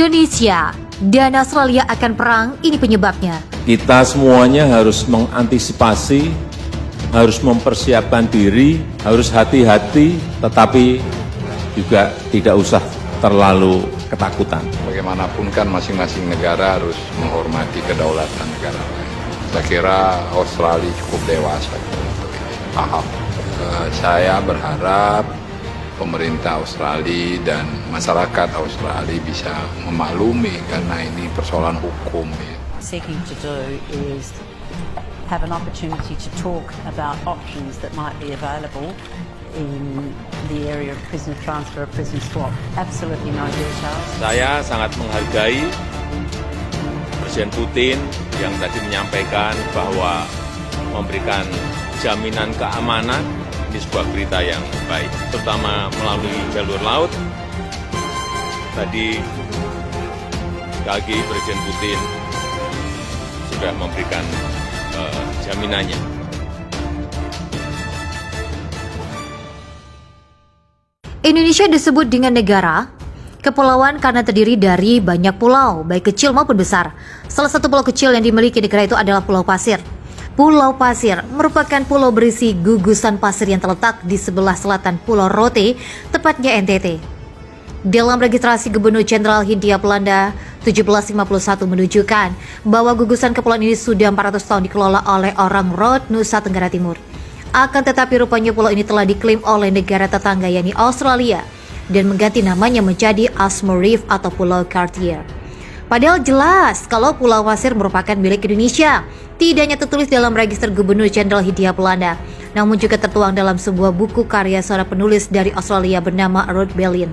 Indonesia dan Australia akan perang, ini penyebabnya. Kita semuanya harus mengantisipasi, harus mempersiapkan diri, harus hati-hati, tetapi juga tidak usah terlalu ketakutan. Bagaimanapun kan masing-masing negara harus menghormati kedaulatan negara lain. Saya kira Australia cukup dewasa untuk paham. Saya berharap pemerintah Australia dan masyarakat Australia bisa memaklumi karena ini persoalan hukum. Seeking to do is have an opportunity to talk about options that might be available in the area of prisoner transfer or prisoner swap. Absolutely no details. Saya sangat menghargai Presiden Putin yang tadi menyampaikan bahwa memberikan jaminan keamanan. Ini sebuah berita yang baik, terutama melalui jalur laut. Tadi lagi Presiden Putin sudah memberikan jaminannya. Indonesia disebut dengan negara kepulauan karena terdiri dari banyak pulau, baik kecil maupun besar. Salah satu pulau kecil yang dimiliki negara itu adalah Pulau Pasir. Pulau Pasir merupakan pulau berisi gugusan pasir yang terletak di sebelah selatan Pulau Rote, tepatnya NTT. Dalam registrasi Gubernur Jenderal Hindia Belanda 1751 menunjukkan bahwa gugusan kepulauan ini sudah 400 tahun dikelola oleh orang Rode, Nusa Tenggara Timur. Akan tetapi rupanya pulau ini telah diklaim oleh negara tetangga yakni Australia dan mengganti namanya menjadi Ashmore Reef atau Pulau Cartier. Padahal jelas kalau Pulau Pasir merupakan milik Indonesia. Tidak hanya tertulis dalam register Gubernur Jenderal Hindia Belanda, namun juga tertuang dalam sebuah buku karya seorang penulis dari Australia bernama Rod Belin.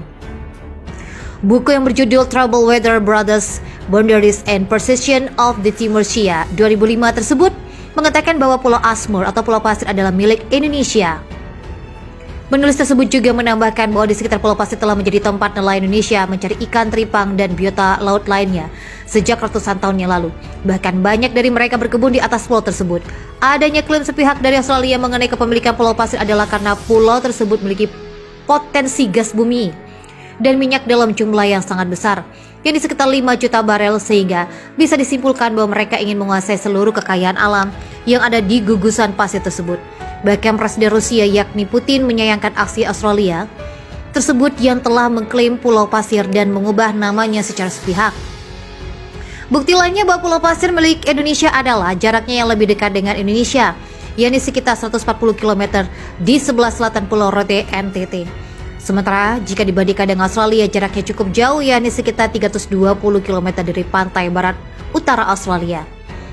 Buku yang berjudul Troubled Weather Brothers, Boundaries and Possession of the Timor Sea 2005 tersebut mengatakan bahwa Pulau Ashmore atau Pulau Pasir adalah milik Indonesia. Penulis tersebut juga menambahkan bahwa di sekitar Pulau Pasir telah menjadi tempat nelayan Indonesia mencari ikan teripang dan biota laut lainnya sejak ratusan tahun yang lalu. Bahkan banyak dari mereka berkebun di atas pulau tersebut. Adanya klaim sepihak dari Australia mengenai kepemilikan Pulau Pasir adalah karena pulau tersebut memiliki potensi gas bumi dan minyak dalam jumlah yang sangat besar, yakni sekitar 5 juta barel, sehingga bisa disimpulkan bahwa mereka ingin menguasai seluruh kekayaan alam yang ada di gugusan pasir tersebut. Bahkan Presiden Rusia yakni Putin menyayangkan aksi Australia tersebut yang telah mengklaim Pulau Pasir dan mengubah namanya secara sepihak. Bukti lainnya bahwa Pulau Pasir milik Indonesia adalah jaraknya yang lebih dekat dengan Indonesia, yakni sekitar 140 km di sebelah selatan Pulau Rote NTT. Sementara jika dibandingkan dengan Australia, jaraknya cukup jauh, yakni sekitar 320 km dari pantai barat utara Australia.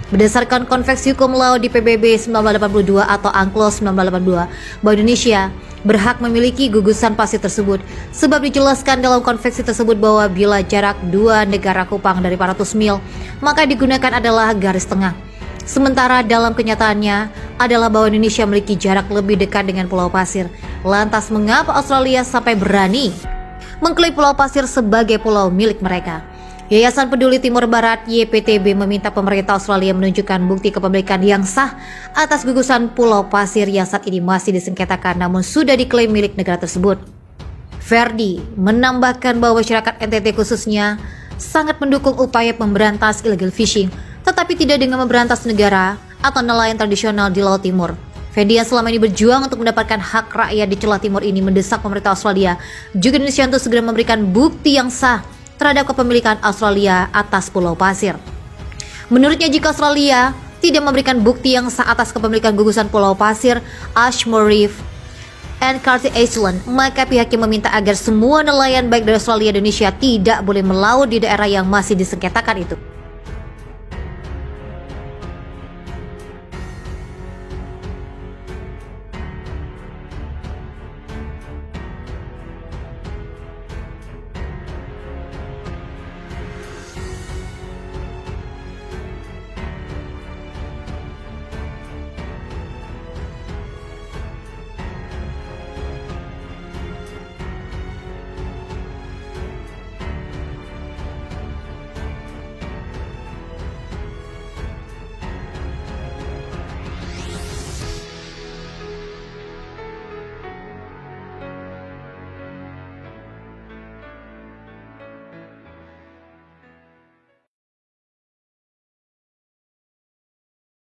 Berdasarkan Konvensi Hukum Laut di PBB 1982 atau UNCLOS 1982, bahwa Indonesia berhak memiliki gugusan pasir tersebut, sebab dijelaskan dalam konvensi tersebut bahwa bila jarak dua negara kupang dari 400 mil, maka digunakan adalah garis tengah. Sementara dalam kenyataannya adalah bahwa Indonesia memiliki jarak lebih dekat dengan Pulau Pasir. Lantas mengapa Australia sampai berani mengklaim Pulau Pasir sebagai pulau milik mereka? Yayasan Peduli Timur Barat YPTB meminta pemerintah Australia menunjukkan bukti kepemilikan yang sah atas gugusan Pulau Pasir yang saat ini masih disengketakan namun sudah diklaim milik negara tersebut. Ferdi menambahkan bahwa masyarakat NTT khususnya sangat mendukung upaya pemberantas illegal fishing, tetapi tidak dengan memberantas negara atau nelayan tradisional di Laut Timur. Ferdi yang selama ini berjuang untuk mendapatkan hak rakyat di Celah Timur ini mendesak pemerintah Australia juga Indonesia untuk segera memberikan bukti yang sah terhadap kepemilikan Australia atas Pulau Pasir. Menurutnya, jika Australia tidak memberikan bukti yang sah atas kepemilikan gugusan Pulau Pasir, Ashmore Reef, and Cartier Island, maka pihaknya meminta agar semua nelayan baik dari Australia dan Indonesia tidak boleh melaut di daerah yang masih disengketakan itu.